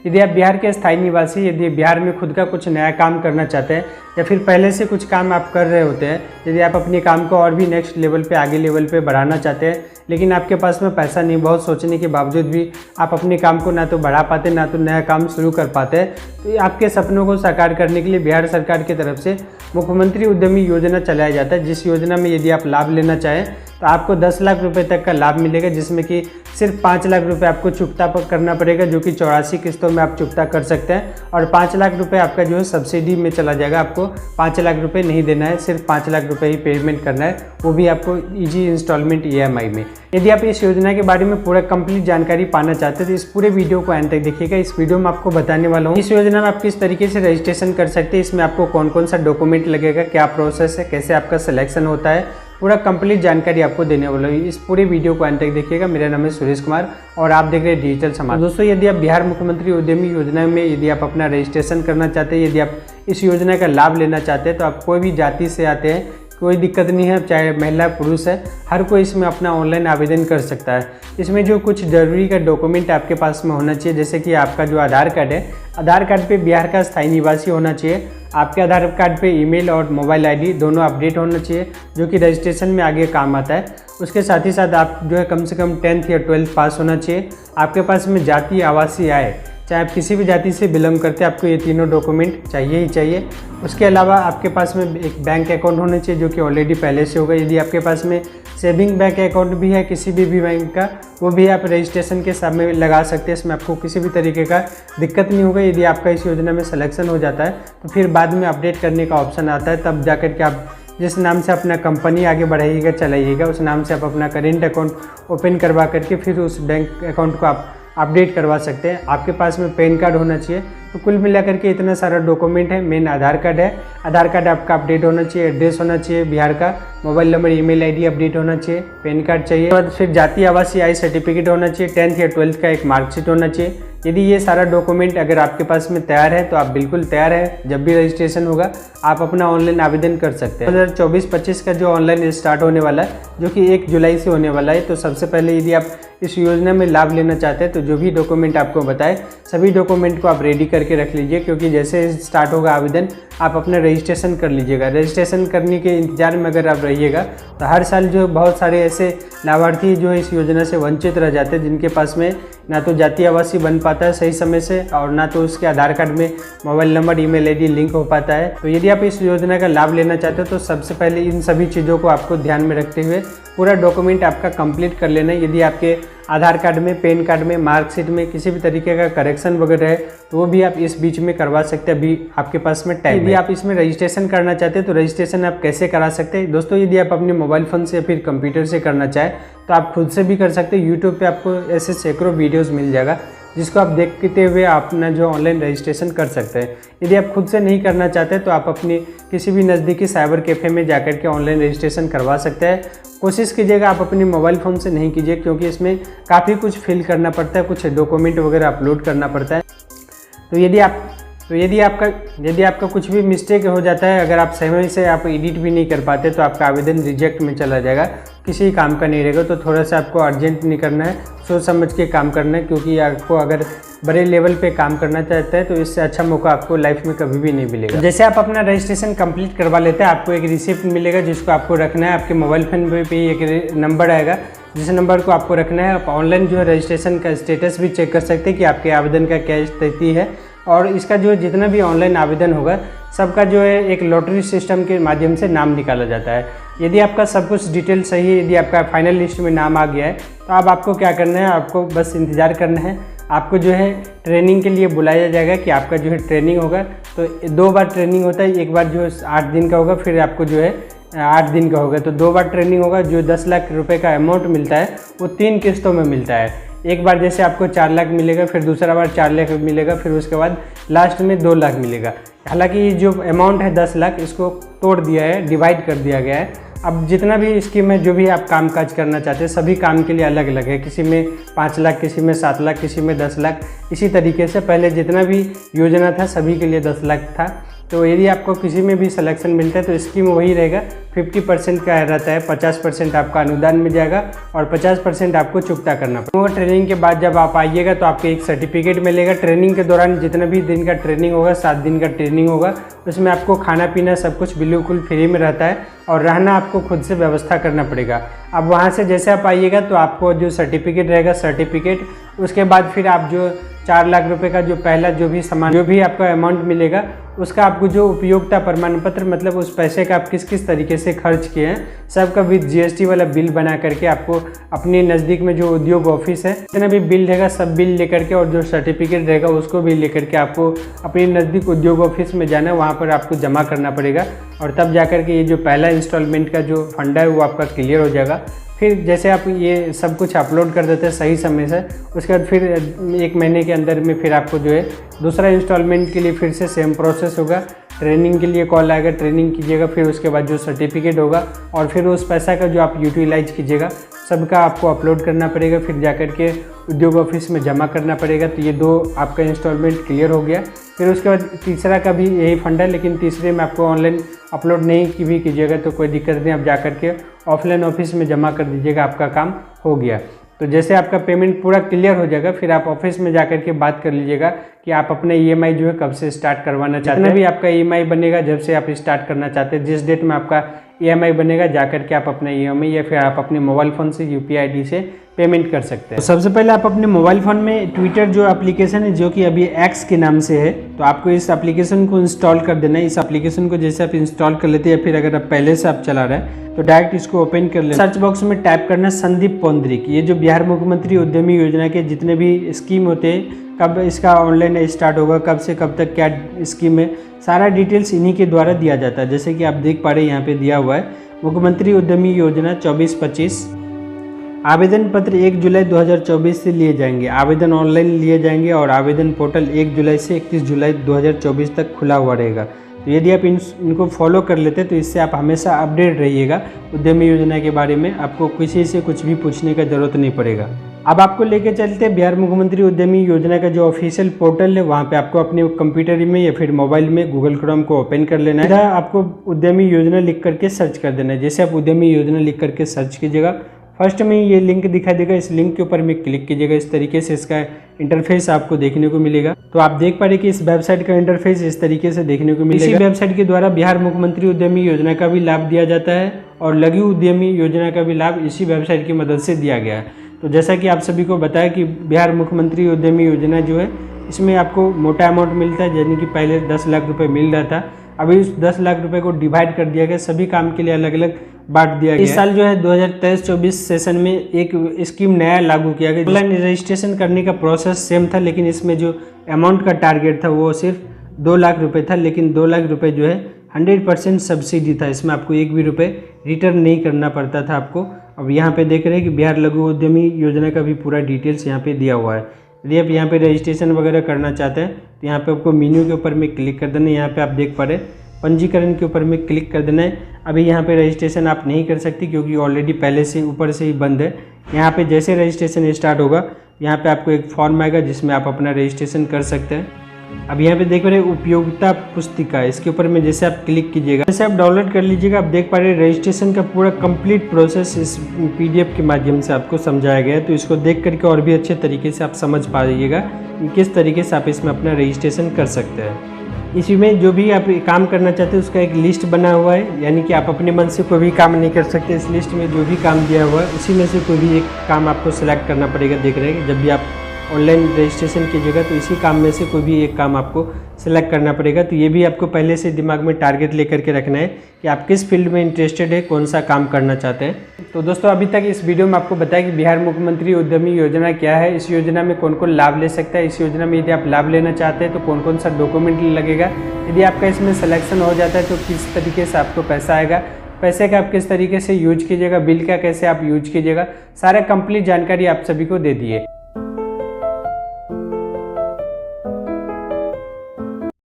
यदि आप बिहार के स्थायी निवासी, यदि बिहार में खुद का कुछ नया काम करना चाहते हैं या फिर पहले से कुछ काम आप कर रहे होते हैं, यदि आप अपने काम को और भी नेक्स्ट लेवल पे, आगे लेवल पे बढ़ाना चाहते हैं, लेकिन आपके पास में पैसा नहीं, बहुत सोचने के बावजूद भी आप अपने काम को ना तो बढ़ा पाते, ना तो नया काम शुरू कर पाते हैं, तो आपके सपनों को साकार करने के लिए बिहार सरकार की तरफ से मुख्यमंत्री उद्यमी योजना चलाया जाता है, जिस योजना में यदि आप लाभ लेना चाहें तो आपको 10 लाख रुपए तक का लाभ मिलेगा, जिसमें कि सिर्फ 5 लाख रुपए आपको चुकता करना पड़ेगा, जो कि 84 किस्तों में आप चुकता कर सकते हैं। और 5 लाख रुपए आपका जो है सब्सिडी में चला जाएगा, आपको 5 लाख रुपए नहीं देना है, सिर्फ 5 लाख रुपए ही पेमेंट करना है, वो भी आपको ईजी इंस्टॉलमेंट EMI में। यदि आप इस योजना के बारे में पूरा कंप्लीट जानकारी पाना चाहते हैं तो इस पूरे वीडियो को एंड तक देखिएगा। इस वीडियो में आपको बताने वाला हूँ इस योजना में आप किस तरीके से रजिस्ट्रेशन कर सकते हैं, इसमें आपको कौन कौन सा डॉक्यूमेंट लगेगा, क्या प्रोसेस है, कैसे आपका सिलेक्शन होता है, पूरा कंप्लीट जानकारी आपको देने वाला हूँ। इस पूरे वीडियो को अंत तक देखिएगा। मेरा नाम है सुरेश कुमार और आप देख रहे हैं डिजिटल समाज। दोस्तों, यदि आप बिहार मुख्यमंत्री उद्यमी योजना में यदि आप अपना रजिस्ट्रेशन करना चाहते हैं, यदि आप इस योजना का लाभ लेना चाहते हैं, तो आप कोई भी जाति से आते हैं, कोई दिक्कत नहीं है, चाहे महिला पुरुष है, हर कोई इसमें अपना ऑनलाइन आवेदन कर सकता है। इसमें जो कुछ जरूरी का डॉक्यूमेंट आपके पास में होना चाहिए, जैसे कि आपका जो आधार कार्ड है, आधार कार्ड पे बिहार का स्थायी निवासी होना चाहिए, आपके आधार कार्ड पे ईमेल और मोबाइल ID दोनों अपडेट होना चाहिए, जो कि रजिस्ट्रेशन में आगे काम आता है। उसके साथ ही साथ आप जो है कम से कम 10th या 12th पास होना चाहिए। आपके पास में जाति, आवासीय आय, चाहे आप किसी भी जाति से बिलोंग करते हैं, आपको ये तीनों डॉक्यूमेंट चाहिए ही चाहिए। उसके अलावा आपके पास में एक बैंक अकाउंट होना चाहिए, जो कि ऑलरेडी पहले से होगा। यदि आपके पास में सेविंग बैंक अकाउंट भी है किसी भी बैंक का, वो भी आप रजिस्ट्रेशन के समय लगा सकते हैं। इसमें आपको किसी भी तरीके का दिक्कत नहीं होगा। यदि आपका इस योजना में सिलेक्शन हो जाता है तो फिर बाद में अपडेट करने का ऑप्शन आता है, तब जाकर के आप जिस नाम से अपना कंपनी आगे बढ़ाइएगा, चलाइएगा, उस नाम से आप अपना करेंट अकाउंट ओपन करवा करके फिर उस बैंक अकाउंट को आप अपडेट करवा सकते हैं। आपके पास में पैन कार्ड होना चाहिए। तो कुल मिलाकर के इतना सारा डॉक्यूमेंट है। मेन आधार कार्ड है, आधार कार्ड आपका अपडेट होना चाहिए, एड्रेस होना चाहिए बिहार का, mobile number, email ID update होना चाहिए, पैन कार्ड चाहिए, और फिर जाति, आवासीय आय सर्टिफिकेट होना चाहिए, 10th या 12th का एक मार्कशीट होना चाहिए। यदि ये सारा डॉक्यूमेंट अगर आपके पास में तैयार है तो आप बिल्कुल तैयार है, जब भी रजिस्ट्रेशन होगा आप अपना ऑनलाइन आवेदन कर सकते हैं। 2024-25 का जो ऑनलाइन स्टार्ट होने वाला है, जो कि 1 जुलाई से होने वाला है, तो सबसे पहले यदि आप इस योजना में लाभ लेना चाहते हैं तो जो भी डॉक्यूमेंट आपको बताए सभी डॉक्यूमेंट को आप रेडी करके रख लीजिए, क्योंकि जैसे स्टार्ट होगा आवेदन आप अपना रजिस्ट्रेशन कर लीजिएगा। रजिस्ट्रेशन करने के इंतजार में अगर आप रहिएगा तो हर साल जो बहुत सारे ऐसे लाभार्थी जो इस योजना से वंचित रह जाते हैं, जिनके पास में ना तो जाति आवासीय बन पाता है सही समय से, और ना तो उसके आधार कार्ड में mobile number, email ID link हो पाता है। तो यदि आप इस योजना का लाभ लेना चाहते हो तो सबसे पहले इन सभी चीज़ों को आपको ध्यान में रखते हुए पूरा डॉक्यूमेंट आपका कंप्लीट कर लेना है। यदि आपके आधार कार्ड में, पैन कार्ड में, मार्कशीट में किसी भी तरीके का करेक्शन वगैरह है तो वो भी आप इस बीच में करवा सकते हैं, अभी आपके पास में टाइम है। यदि आप इसमें रजिस्ट्रेशन करना चाहते हैं तो रजिस्ट्रेशन आप कैसे करा सकते हैं दोस्तों, यदि आप अपने मोबाइल फ़ोन से या फिर कंप्यूटर से करना चाहें तो आप खुद से भी कर सकते हैं। यूट्यूब पे आपको ऐसे सैकड़ों वीडियोस मिल जाएगा, जिसको आप देखते हुए अपना जो ऑनलाइन रजिस्ट्रेशन कर सकते हैं। यदि आप खुद से नहीं करना चाहते तो आप अपनी किसी भी नज़दीकी साइबर कैफ़े में जाकर के ऑनलाइन रजिस्ट्रेशन करवा सकते हैं। कोशिश कीजिएगा आप अपने मोबाइल फ़ोन से नहीं कीजिए, क्योंकि इसमें काफ़ी कुछ फिल करना पड़ता है, कुछ डॉक्यूमेंट वगैरह अपलोड करना पड़ता है। तो यदि आपका कुछ भी मिस्टेक हो जाता है, अगर आप समय से आप एडिट भी नहीं कर पाते तो आपका आवेदन रिजेक्ट में चला जाएगा, किसी काम का नहीं रहेगा। तो थोड़ा सा आपको अर्जेंट नहीं करना है, सोच समझ के काम करना है, क्योंकि आपको अगर बड़े लेवल पे काम करना चाहते हैं तो इससे अच्छा मौका आपको लाइफ में कभी भी नहीं मिलेगा। जैसे आप अपना रजिस्ट्रेशन कंप्लीट करवा लेते हैं, आपको एक रिसिप्ट मिलेगा जिसको आपको रखना है। आपके मोबाइल फोन पे एक नंबर आएगा, जिस नंबर को आपको रखना है। आप ऑनलाइन जो है रजिस्ट्रेशन का स्टेटस भी चेक कर सकते हैं कि आपके आवेदन का क्या स्थिति है, और इसका जो जितना भी ऑनलाइन आवेदन होगा सबका जो है एक लॉटरी सिस्टम के माध्यम से नाम निकाला जाता है। यदि आपका सब कुछ डिटेल सही है, यदि आपका फाइनल लिस्ट में नाम आ गया है, तो अब आपको क्या करना है, आपको बस इंतज़ार करना है। आपको जो है ट्रेनिंग के लिए बुलाया जाएगा कि आपका जो है ट्रेनिंग होगा। तो 2 बार ट्रेनिंग होता है, एक बार जो 8 दिन का होगा, फिर आपको जो है 8 दिन का होगा। तो 2 बार ट्रेनिंग होगा। जो 10 लाख रुपए का अमाउंट मिलता है वो 3 किस्तों में मिलता है। एक बार जैसे आपको 4 लाख मिलेगा, फिर दूसरा बार 4 लाख मिलेगा, फिर उसके बाद लास्ट में 2 लाख मिलेगा। हालांकि जो अमाउंट है 10 लाख, इसको तोड़ दिया है, डिवाइड कर दिया गया है। अब जितना भी स्कीम है, जो भी आप काम काज करना चाहते हैं, सभी काम के लिए अलग अलग है। किसी में 5 लाख, किसी में 7 लाख, किसी में 10 लाख। इसी तरीके से पहले जितना भी योजना था सभी के लिए 10 लाख था। तो यदि आपको किसी में भी सिलेक्शन मिलता है तो स्कीम वही रहेगा, 50% का रहता है, 50% आपका अनुदान मिल जाएगा और 50% आपको चुकता करना पड़ेगा। ट्रेनिंग के बाद जब आप आइएगा तो आपको एक सर्टिफिकेट मिलेगा। ट्रेनिंग के दौरान जितना भी दिन का ट्रेनिंग होगा, 7 दिन का ट्रेनिंग होगा, उसमें आपको खाना पीना सब कुछ बिल्कुल फ्री में रहता है और रहना आपको खुद से व्यवस्था करना पड़ेगा। अब वहाँ से जैसे आप आइएगा तो आपको जो सर्टिफिकेट रहेगा, सर्टिफिकेट उसके बाद फिर आप जो 4 लाख रुपए का जो पहला जो भी सामान, जो भी आपका अमाउंट मिलेगा, उसका आपको जो उपयोगिता प्रमाण पत्र, मतलब उस पैसे का आप किस किस तरीके से खर्च किए हैं, सबका विद GST वाला बिल बना करके आपको अपने नज़दीक में जो उद्योग ऑफिस है, जितना भी बिल रहेगा सब बिल लेकर के और जो सर्टिफिकेट रहेगा उसको भी लेकर के आपको अपने नज़दीक उद्योग ऑफिस में जाना है, वहाँ पर आपको जमा करना पड़ेगा और तब जा कर के ये जो पहला इंस्टॉलमेंट का जो फंड है वो आपका क्लियर हो जाएगा। फिर जैसे आप ये सब कुछ अपलोड कर देते हैं सही समय से, उसके बाद फिर 1 महीने के अंदर में फिर आपको जो है दूसरा इंस्टॉलमेंट के लिए फिर से सेम प्रोसेस होगा। ट्रेनिंग के लिए कॉल आएगा, ट्रेनिंग कीजिएगा, फिर उसके बाद जो सर्टिफिकेट होगा और फिर उस पैसा का जो आप यूटिलाइज कीजिएगा सबका आपको अपलोड करना पड़ेगा, फिर जाकर के उद्योग ऑफिस में जमा करना पड़ेगा। तो ये 2 आपका इंस्टॉलमेंट क्लियर हो गया। फिर उसके बाद तीसरा का भी यही फंड है, लेकिन तीसरे में आपको ऑनलाइन अपलोड नहीं भी कीजिएगा तो कोई दिक्कत नहीं, आप जा कर के ऑफलाइन ऑफिस में जमा कर दीजिएगा, आपका काम हो गया। तो जैसे आपका पेमेंट पूरा क्लियर हो जाएगा फिर आप ऑफिस में जाकर के बात कर लीजिएगा कि आप अपने EMI जो है कब से स्टार्ट करवाना चाहते हैं। भी आपका EMI बनेगा जब से आप स्टार्ट करना चाहते हैं, जिस डेट में आपका EMI बनेगा जाकर के आप अपना EMI या फिर आप अपने मोबाइल फ़ोन से UPI ID से पेमेंट कर सकते हैं। तो सबसे पहले आप अपने मोबाइल फ़ोन में ट्विटर जो एप्लीकेशन है, जो कि अभी X के नाम से है, तो आपको इस एप्लीकेशन को इंस्टॉल कर देना है। इस एप्लीकेशन को जैसे आप इंस्टॉल कर लेते हैं या फिर अगर आप पहले से आप चला रहे हैं तो डायरेक्ट इसको ओपन कर लेना। सर्च बॉक्स में टाइप करना संदीप पौंद्रिक। ये जो बिहार मुख्यमंत्री उद्यमी योजना के जितने भी स्कीम होते हैं, कब इसका ऑनलाइन स्टार्ट होगा, कब से कब तक क्या स्कीम है, सारा डिटेल्स इन्हीं के द्वारा दिया जाता है। जैसे कि आप देख पा रहे हैं यहाँ पे दिया हुआ है मुख्यमंत्री उद्यमी योजना 24-25। आवेदन पत्र 1 जुलाई 2024 से लिए जाएंगे। आवेदन ऑनलाइन लिए जाएंगे और आवेदन पोर्टल 1 जुलाई से 31 जुलाई 2024 तक खुला हुआ रहेगा। तो यदि आप इनको फॉलो कर लेते हैं तो इससे आप हमेशा अपडेट रहिएगा उद्यमी योजना के बारे में, आपको किसी से कुछ भी पूछने का जरूरत नहीं पड़ेगा। अब आपको लेके चलते हैं बिहार मुख्यमंत्री उद्यमी योजना का जो ऑफिशियल पोर्टल है, वहाँ पे आपको अपने कंप्यूटर में या फिर मोबाइल में गूगल क्रोम को ओपन कर लेना है। आपको उद्यमी योजना लिख करके सर्च कर देना है। जैसे आप उद्यमी योजना लिख करके सर्च कीजिएगा, फर्स्ट में ये लिंक दिखाई देगा, इस लिंक के ऊपर में क्लिक कीजिएगा। इस तरीके से इसका इंटरफेस आपको देखने को मिलेगा। तो आप देख पा रहे कि इस वेबसाइट का इंटरफेस इस तरीके से देखने को मिलेगा। इसी वेबसाइट के द्वारा बिहार मुख्यमंत्री उद्यमी योजना का भी लाभ दिया जाता है और लघु उद्यमी योजना का भी लाभ इसी वेबसाइट की मदद से दिया गया है। तो जैसा कि आप सभी को बताया कि बिहार मुख्यमंत्री उद्यमी योजना जो है इसमें आपको मोटा अमाउंट मिलता है, यानी कि पहले 10 लाख रुपए मिल रहा था, अभी उस 10 लाख रुपए को डिवाइड कर दिया गया, सभी काम के लिए अलग अलग बांट दिया गया। इस साल जो है 2023-24 सेशन में एक स्कीम नया लागू किया गया। ऑनलाइन रजिस्ट्रेशन करने का प्रोसेस सेम था, लेकिन इसमें जो अमाउंट का टारगेट था वो सिर्फ 2 लाख रुपए था, लेकिन 2 लाख रुपए जो है 100% सब्सिडी था। इसमें आपको 1 भी रुपये रिटर्न नहीं करना पड़ता था आपको। अब यहाँ पे देख रहे हैं कि बिहार लघु उद्यमी योजना का भी पूरा डिटेल्स यहाँ पे दिया हुआ है। यदि आप यहाँ पे रजिस्ट्रेशन वगैरह करना चाहते हैं तो यहाँ पे आपको मेन्यू के ऊपर में क्लिक कर देना है। यहाँ पे आप देख पा रहे हैं पंजीकरण के ऊपर में क्लिक कर देना है। अभी यहाँ पे रजिस्ट्रेशन आप नहीं कर सकती क्योंकि ऑलरेडी पहले से ऊपर से ही बंद है। यहाँ पे जैसे रजिस्ट्रेशन स्टार्ट होगा यहाँ पे आपको एक फॉर्म आएगा जिसमें आप अपना रजिस्ट्रेशन कर सकते हैं। अब यहाँ पे देख रहे हैं उपयोगिता पुस्तिका, इसके ऊपर में जैसे आप क्लिक कीजिएगा, जैसे आप डाउनलोड कर लीजिएगा। आप देख पा रहे हैं रजिस्ट्रेशन का पूरा कंप्लीट प्रोसेस इस PDF के माध्यम से आपको समझाया गया है। तो इसको देख करके और भी अच्छे तरीके से आप समझ पाइएगा कि किस तरीके से आप इसमें अपना रजिस्ट्रेशन कर सकते हैं। इसी में जो भी आप काम करना चाहते हैं उसका एक लिस्ट बना हुआ है, यानी कि आप अपने मन से कोई भी काम नहीं कर सकते। इस लिस्ट में जो भी काम दिया हुआ है उसी में से कोई भी एक काम आपको सिलेक्ट करना पड़ेगा। देख रहे हैं जब भी आप ऑनलाइन रजिस्ट्रेशन कीजिएगा तो इसी काम में से कोई भी एक काम आपको सेलेक्ट करना पड़ेगा। तो ये भी आपको पहले से दिमाग में टारगेट लेकर के रखना है कि आप किस फील्ड में इंटरेस्टेड है, कौन सा काम करना चाहते हैं। तो दोस्तों अभी तक इस वीडियो में आपको बताया कि बिहार मुख्यमंत्री उद्यमी योजना क्या है, इस योजना में कौन कौन लाभ ले सकता है, इस योजना में यदि आप लाभ लेना चाहते हैं तो कौन कौन सा डॉक्यूमेंट लगेगा, यदि आपका इसमें सिलेक्शन हो जाता है तो किस तरीके से आपको पैसा आएगा, पैसे का आप किस तरीके से यूज कीजिएगा, बिल का कैसे आप यूज कीजिएगा, सारा कंप्लीट जानकारी आप सभी को दे दिए।